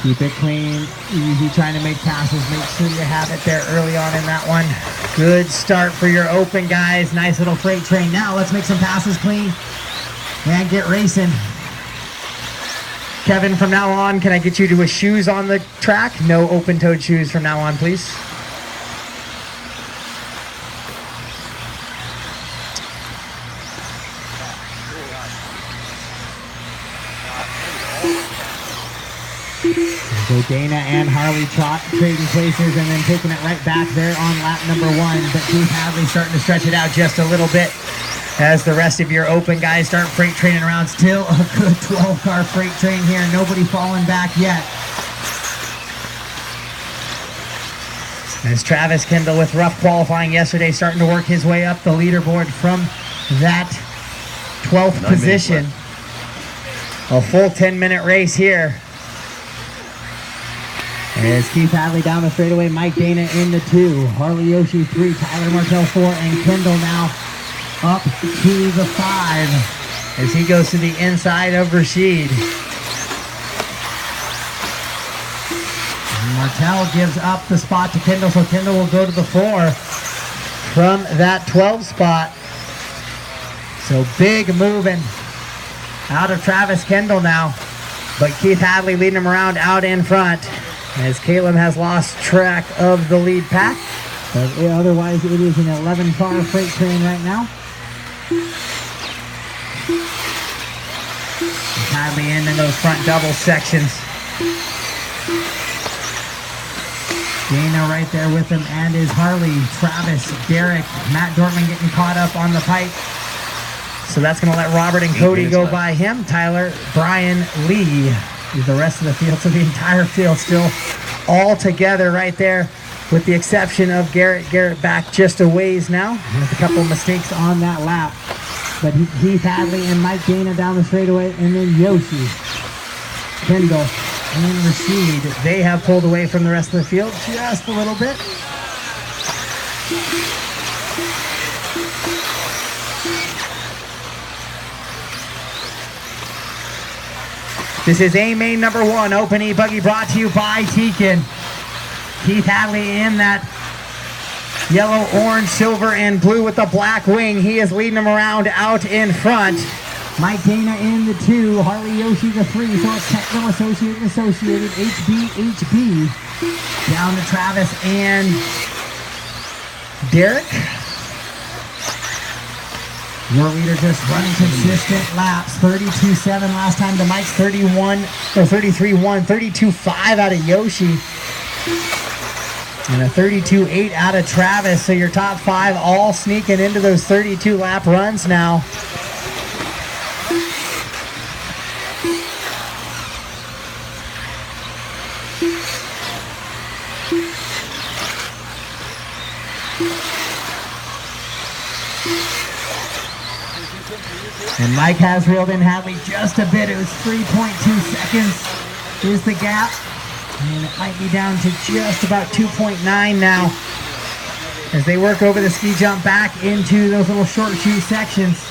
Keep it clean, easy, trying to make passes. Make sure you have it there early on in that one. Good start for your open, guys. Nice little freight train. Now let's make some passes clean and get racing. Kevin, from now on, can I get you to a shoes on the track? No open-toed shoes from now on, please. So Dana and Harley Trot trading places and then taking it right back there on lap number 1. But Keith Hadley starting to stretch it out just a little bit as the rest of your open guys start freight training around. Still a good 12-car freight train here. Nobody falling back yet. As Travis Kendall, with rough qualifying yesterday, starting to work his way up the leaderboard from that 12th position. A full 10-minute race here. As Keith Hadley down the straightaway, Mike Dana in the 2, Harley Yoshi 3, Tyler Martell 4, and Kendall now up to the 5 as he goes to the inside of Rashid. And Martell gives up the spot to Kendall, so Kendall will go to the 4 from that 12 spot. So big moving out of Travis Kendall now, but Keith Hadley leading him around out in front, as Caleb has lost track of the lead pack. But otherwise, it is an 11-car freight train right now. Hadley in those front double sections. Dana right there with him, and is Harley, Travis, Derek, Matt Dortman getting caught up on the pipe. So that's going to let Robert and Cody go by him. Tyler, Brian, Lee. The rest of the field, so the entire field still all together right there, with the exception of Garrett. Garrett back just a ways now with a couple of mistakes on that lap. But Keith Hadley and Mike Dana down the straightaway, and then Yoshi, Kendall, and Rashid. They have pulled away from the rest of the field just a little bit. This is A-Main number 1, Open E-Buggy, brought to you by Tekin. Keith Hadley in that yellow, orange, silver, and blue with the black wing. He is leading them around out in front. Mike Dana in the 2, Harley Yoshi the 3, so it's Techno Associated, HB. Down to Travis and Derek. Your leader just running consistent laps. 32.7 last time to Mike's 33.1, 32.5 out of Yoshi. And a 32.8 out of Travis. So your top 5 all sneaking into those 32 lap runs now. And Mike has reeled in Hadley just a bit. It was 3.2 seconds is the gap. And it might be down to just about 2.9 now, as they work over the ski jump back into those little short shoe sections.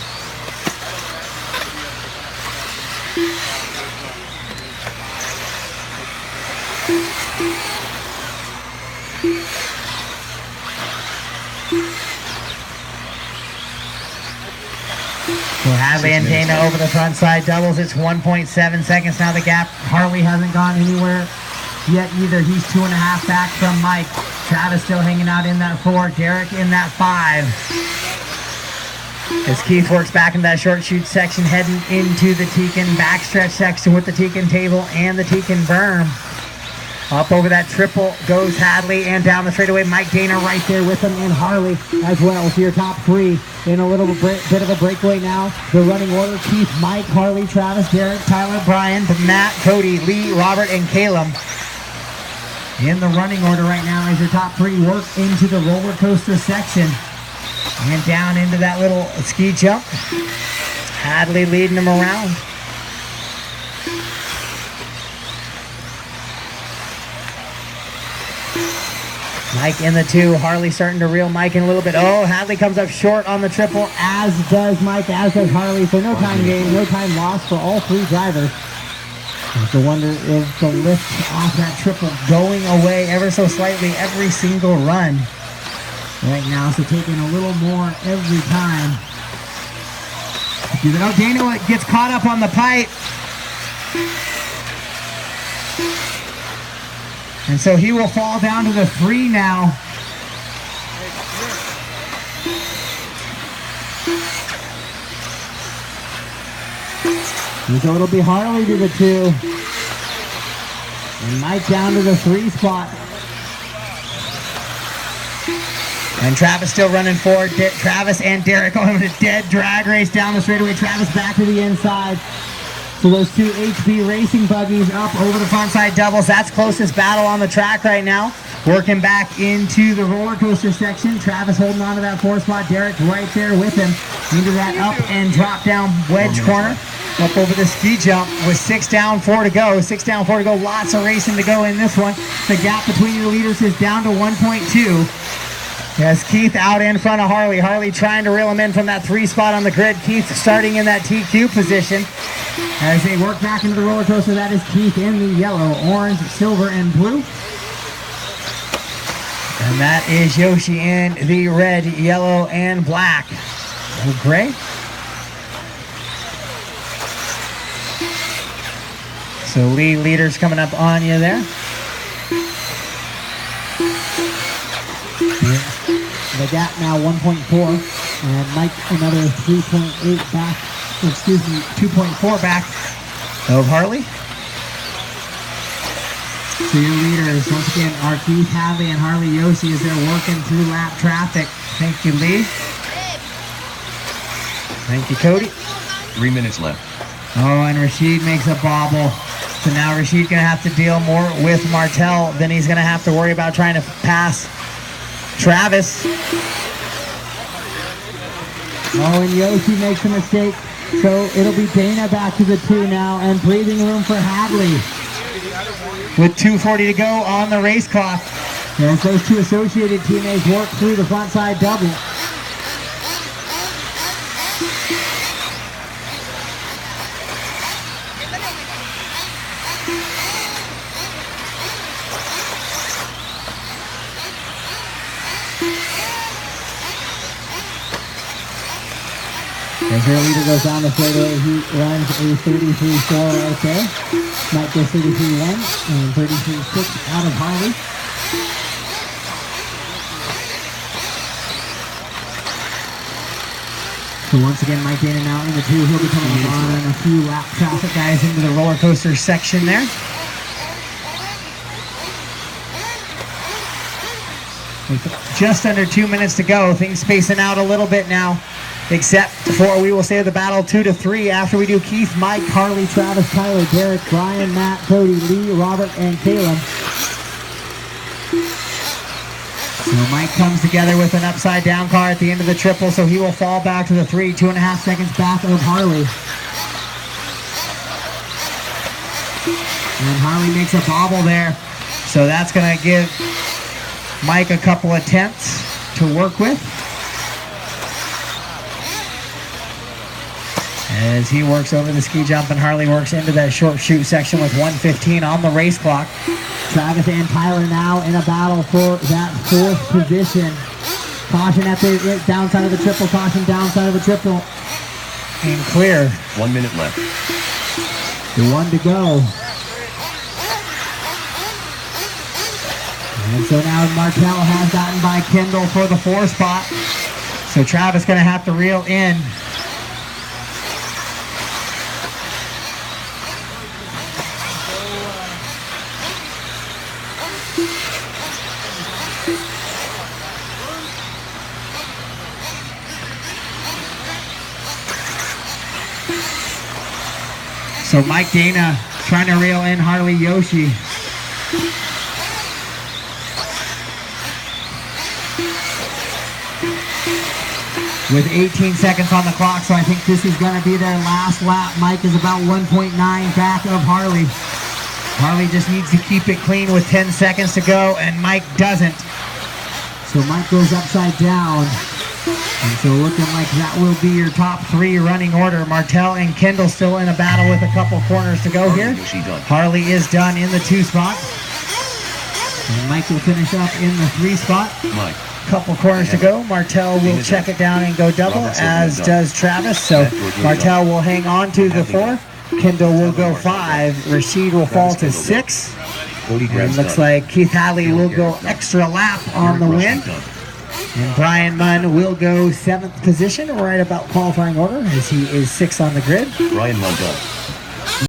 So Hadley and Dana over the front side doubles. It's 1.7 seconds now. The gap. Harley hasn't gone anywhere yet either. He's 2.5 back from Mike. Travis still hanging out in that 4. Derek in that 5. As Keith works back in that short chute section, heading into the Tekin backstretch section with the Tekin table and the Tekin berm. Up over that triple goes Hadley, and down the straightaway, Mike Dana right there with him, and Harley as well. So your top 3 in a little bit of a breakaway now. The running order: Keith, Mike, Harley, Travis, Derek, Tyler, Brian, Matt, Cody, Lee, Robert, and Caleb. In the running order right now as your top 3 work into the roller coaster section and down into that little ski jump. Hadley leading them around. Mike in the 2, Harley starting to reel Mike in a little bit. Oh, Hadley comes up short on the triple, as does Mike, as does Harley. So no time gain, no time lost for all 3 drivers. have to wonder if the lift off that triple going away ever so slightly every single run right now, so taking a little more every time. Oh, Dana gets caught up on the pipe. And so he will fall down to the 3 now. And so it'll be Harley to the 2. And Mike down to the 3 spot. And Travis still running forward. Travis and Derek going a dead drag race down the straightaway. Travis back to the inside. So those 2 HB racing buggies up over the front side doubles. That's closest battle on the track right now. Working back into the roller coaster section. Travis holding on to that 4 spot. Derek right there with him into that up and drop down wedge corner. Up over the ski jump with 6 down, 4 to go. 6 down, 4 to go. Lots of racing to go in this one. The gap between the leaders is down to 1.2. Yes, Keith out in front of Harley. Harley trying to reel him in from that 3 spot on the grid. Keith starting in that TQ position. As they work back into the roller coaster, that is Keith in the yellow, orange, silver, and blue. And that is Yoshi in the red, yellow, and black. And gray. So Lee leaders coming up on you there. The gap now 1.4, and Mike another 3.8 back, 2.4 back of Harley. So your leaders, once again, are Keith Hadley and Harley Yoshi as they're working through lap traffic. Thank you, Lee. Thank you, Cody. 3 minutes left. Oh, and Rashid makes a bobble. So now Rashid's going to have to deal more with Martel than he's going to have to worry about trying to pass Travis. Oh, and Yoshi makes a mistake. So it'll be Dana back to the 2 now, and breathing room for Hadley. With 2:40 to go on the race clock. As those 2 associated teammates work through the front side double. As your leader goes down the straightaway, he runs a 33.4 right there. Mike goes 33.1 and 33.6 out of Harley. So once again, Mike Dana now in the 2. He'll be coming on and a few lap traffic guys into the roller coaster section there. With just under 2 minutes to go. Things spacing out a little bit now. Except for, we will save the battle 2 to 3 after we do Keith, Mike, Harley, Travis, Tyler, Derek, Brian, Matt, Cody, Lee, Robert, and Caleb. So Mike comes together with an upside down car at the end of the triple, so he will fall back to the 3, 2.5 seconds back of Harley. And Harley makes a bobble there, so that's going to give Mike a couple of tenths to work with. As he works over the ski jump and Harley works into that short chute section with 1:15 on the race clock. Travis and Tyler now in a battle for that 4th position. Caution at the downside of the triple, caution downside of the triple. And clear. 1 minute left. The 1 to go. And so now Martel has gotten by Kendall for the 4 spot. So Travis going to have to reel in. So Mike Dana trying to reel in Harley Yoshi. With 18 seconds on the clock, so I think this is going to be their last lap. Mike is about 1.9 back of Harley. Harley just needs to keep it clean with 10 seconds to go, and Mike doesn't. So Mike goes upside down. And so looking like that will be your top 3 running order. Martell and Kendall still in a battle with a couple corners to go here. She done. Harley is done in the 2 spot. And Mike will finish up in the 3 spot. Mike. Couple corners to go. Martell will check it down and go double, as does Travis. So Martell will hang on to the 4. Kendall will go 5. Rashid will fall to 6. And looks like Keith Hadley will go extra lap on the win. And Brian Munn will go 7th position, right about qualifying order, as he is 6th on the grid. Brian Munn done.